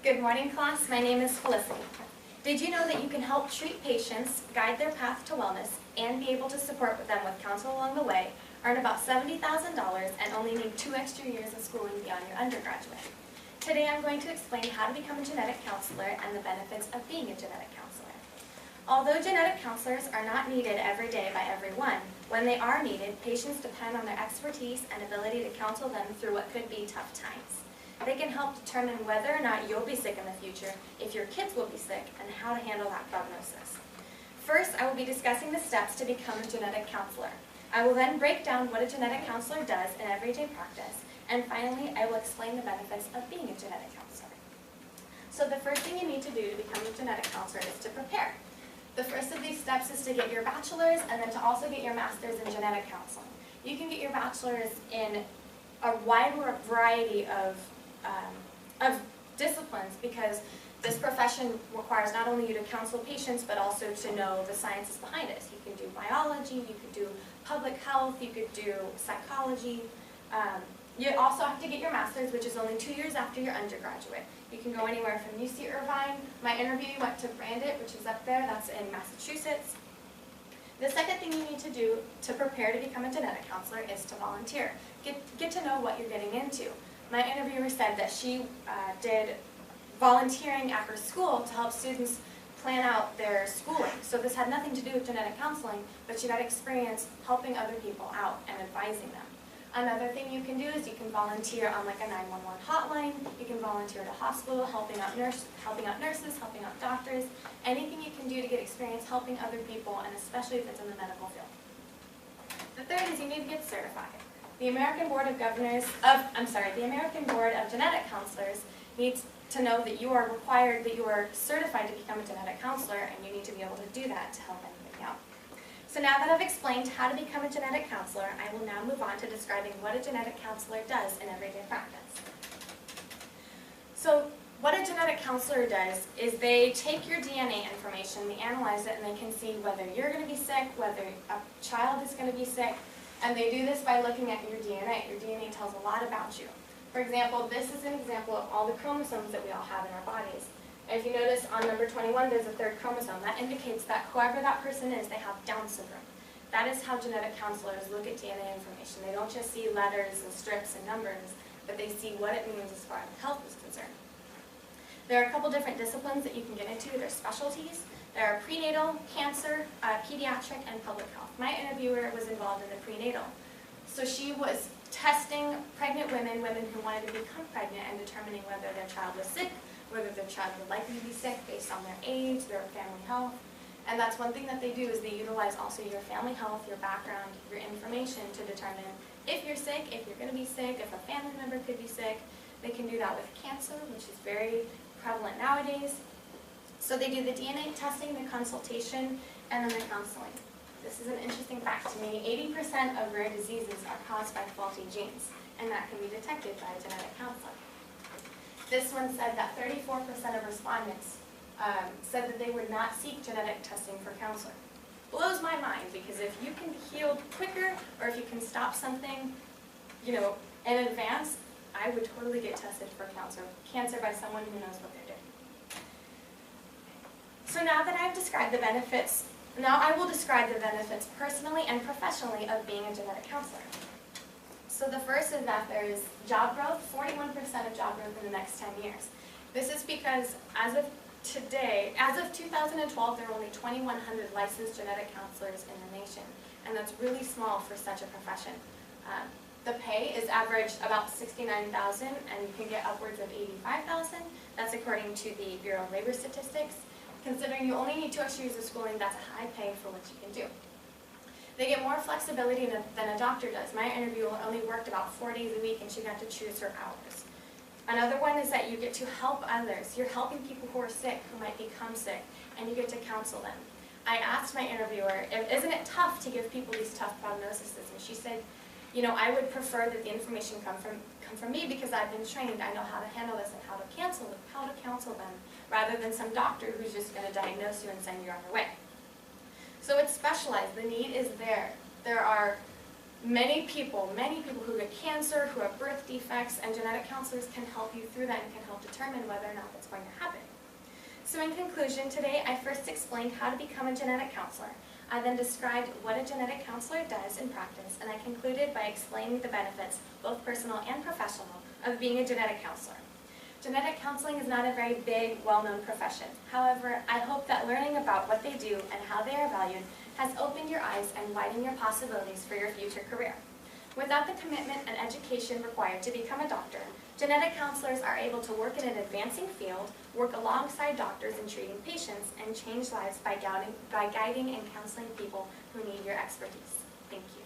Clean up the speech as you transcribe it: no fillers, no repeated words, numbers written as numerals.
Good morning, class. My name is Felicity. Did you know that you can help treat patients, guide their path to wellness, and be able to support them with counsel along the way, earn about $70,000, and only need 2 extra years of schooling beyond your undergraduate? Today I'm going to explain how to become a genetic counselor and the benefits of being a genetic counselor. Although genetic counselors are not needed every day by everyone, when they are needed, patients depend on their expertise and ability to counsel them through what could be tough times. They can help determine whether or not you'll be sick in the future, if your kids will be sick, and how to handle that prognosis. First, I will be discussing the steps to become a genetic counselor. I will then break down what a genetic counselor does in everyday practice, and finally, I will explain the benefits of being a genetic counselor. So the first thing you need to do to become a genetic counselor is to prepare. The first of these steps is to get your bachelor's and then to also get your master's in genetic counseling. You can get your bachelor's in a wide variety of disciplines because this profession requires not only you to counsel patients but also to know the sciences behind it. So you can do biology, you could do public health, you could do psychology. You also have to get your master's, which is only 2 years after your undergraduate. You can go anywhere from UC Irvine. My interview went to Brandon, which is up there. That's in Massachusetts. The second thing you need to do to prepare to become a genetic counselor is to volunteer. Get to know what you're getting into. My interviewer said that she did volunteering at her school to help students plan out their schooling. So this had nothing to do with genetic counseling, but she got experience helping other people out and advising them. Another thing you can do is you can volunteer on like a 911 hotline. You can volunteer at a hospital, helping out nurses, helping out doctors. Anything you can do to get experience helping other people, and especially if it's in the medical field. The third is you need to get certified. The American Board of Genetic Counselors needs to know that you are certified to become a genetic counselor, and you need to be able to do that to help anybody out. So now that I've explained how to become a genetic counselor, I will now move on to describing what a genetic counselor does in everyday practice. So what a genetic counselor does is they take your DNA information, they analyze it, and they can see whether you're going to be sick, whether a child is going to be sick, and they do this by looking at your DNA. Your DNA tells a lot about you. For example, this is an example of all the chromosomes that we all have in our bodies. And if you notice on number 21, there's a 3rd chromosome. That indicates that whoever that person is, they have Down syndrome. That is how genetic counselors look at DNA information. They don't just see letters and strips and numbers, but they see what it means as far as health is concerned. There are a couple different disciplines that you can get into. There's specialties. There are prenatal, cancer, pediatric, and public health. My interviewer was involved in the prenatal. So she was testing pregnant women who wanted to become pregnant, and determining whether their child was sick, whether their child would likely be sick based on their age, their family health. And that's one thing that they do is they utilize also your family health, your background, your information to determine if you're sick, if you're going to be sick, if a family member could be sick. They can do that with cancer, which is very prevalent nowadays. So they do the DNA testing, the consultation, and then the counseling. This is an interesting fact to me. 80% of rare diseases are caused by faulty genes, and that can be detected by a genetic counselor. This one said that 34% of respondents said that they would not seek genetic testing for cancer. Blows my mind, because if you can be healed quicker, or if you can stop something, in advance, I would totally get tested for cancer by someone who knows what they're doing. So now that I've described the benefits, now I will describe the benefits personally and professionally of being a genetic counselor. So the first is that there is job growth, 41% of job growth in the next 10 years. This is because as of 2012, there are only 2,100 licensed genetic counselors in the nation, and that's really small for such a profession. The pay is average about $69,000, and you can get upwards of $85,000. That's according to the Bureau of Labor Statistics. Considering you only need 2 extra years of schooling, that's a high pay for what you can do. They get more flexibility than a doctor does. My interviewer only worked about 4 days a week, and she got to choose her hours. Another one is that you get to help others. You're helping people who are sick, who might become sick, and you get to counsel them. I asked my interviewer, isn't it tough to give people these tough prognoses? And she said, I would prefer that the information come from me, because I've been trained. I know how to handle this and how to counsel them, rather than some doctor who's just going to diagnose you and send you on your way. So it's specialized. The need is there. There are many people who get cancer, who have birth defects, and genetic counselors can help you through that and can help determine whether or not that's going to happen. So in conclusion, today I first explained how to become a genetic counselor. I then described what a genetic counselor does in practice, and I concluded by explaining the benefits, both personal and professional, of being a genetic counselor. Genetic counseling is not a very big, well-known profession. However, I hope that learning about what they do and how they are valued has opened your eyes and widened your possibilities for your future career. Without the commitment and education required to become a doctor, genetic counselors are able to work in an advancing field, work alongside doctors in treating patients, and change lives by guiding and counseling people who need your expertise. Thank you.